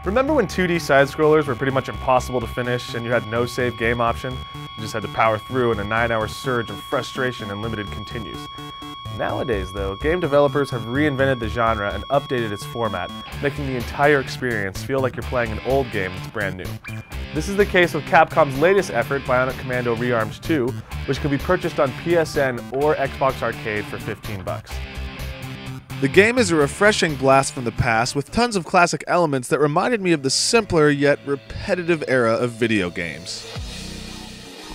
Remember when 2D side-scrollers were pretty much impossible to finish and you had no save game option? You just had to power through in a 9-hour surge of frustration and limited continues. Nowadays, though, game developers have reinvented the genre and updated its format, making the entire experience feel like you're playing an old game that's brand new. This is the case with Capcom's latest effort, Bionic Commando Rearmed 2, which can be purchased on PSN or Xbox Arcade for $15. The game is a refreshing blast from the past with tons of classic elements that reminded me of the simpler yet repetitive era of video games.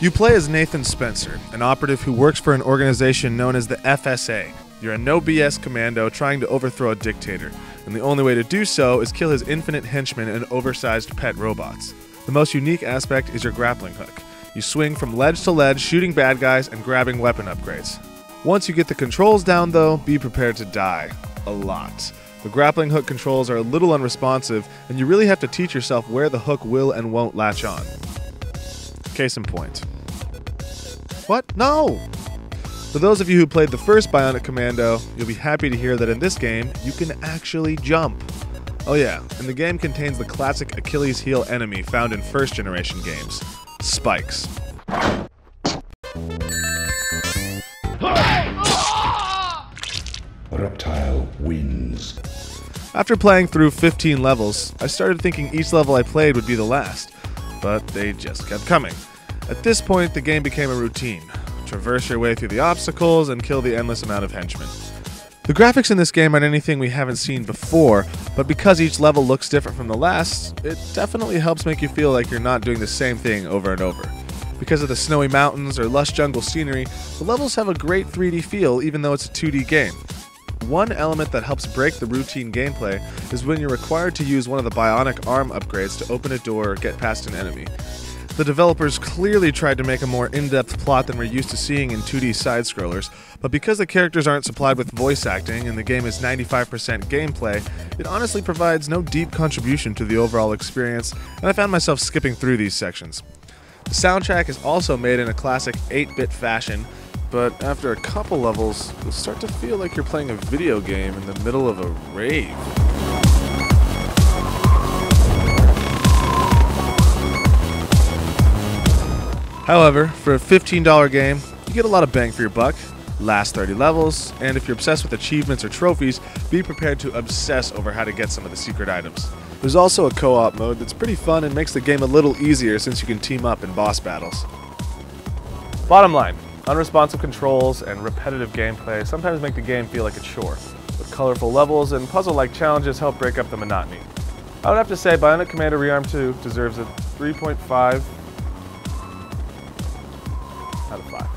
You play as Nathan Spencer, an operative who works for an organization known as the FSA. You're a no-BS commando trying to overthrow a dictator, and the only way to do so is kill his infinite henchmen and oversized pet robots. The most unique aspect is your grappling hook. You swing from ledge to ledge, shooting bad guys and grabbing weapon upgrades. Once you get the controls down, though, be prepared to die. A lot. The grappling hook controls are a little unresponsive, and you really have to teach yourself where the hook will and won't latch on. Case in point. What? No! For those of you who played the first Bionic Commando, you'll be happy to hear that in this game, you can actually jump. Oh yeah, and the game contains the classic Achilles heel enemy found in first-generation games, spikes. Reptile wins. After playing through 15 levels, I started thinking each level I played would be the last, but they just kept coming. At this point, the game became a routine. Traverse your way through the obstacles and kill the endless amount of henchmen. The graphics in this game aren't anything we haven't seen before, but because each level looks different from the last, it definitely helps make you feel like you're not doing the same thing over and over. Because of the snowy mountains or lush jungle scenery, the levels have a great 3D feel even though it's a 2D game. One element that helps break the routine gameplay is when you're required to use one of the bionic arm upgrades to open a door or get past an enemy. The developers clearly tried to make a more in-depth plot than we're used to seeing in 2D side-scrollers, but because the characters aren't supplied with voice acting and the game is 95% gameplay, it honestly provides no deep contribution to the overall experience, and I found myself skipping through these sections. The soundtrack is also made in a classic 8-bit fashion, but after a couple levels, you'll start to feel like you're playing a video game in the middle of a rave. However, for a $15 game, you get a lot of bang for your buck, last 30 levels, and if you're obsessed with achievements or trophies, be prepared to obsess over how to get some of the secret items. There's also a co-op mode that's pretty fun and makes the game a little easier since you can team up in boss battles. Bottom line, unresponsive controls and repetitive gameplay sometimes make the game feel like a chore, but colorful levels and puzzle-like challenges help break up the monotony. I would have to say Bionic Commando Rearmed 2 deserves a 3.5 out of 5.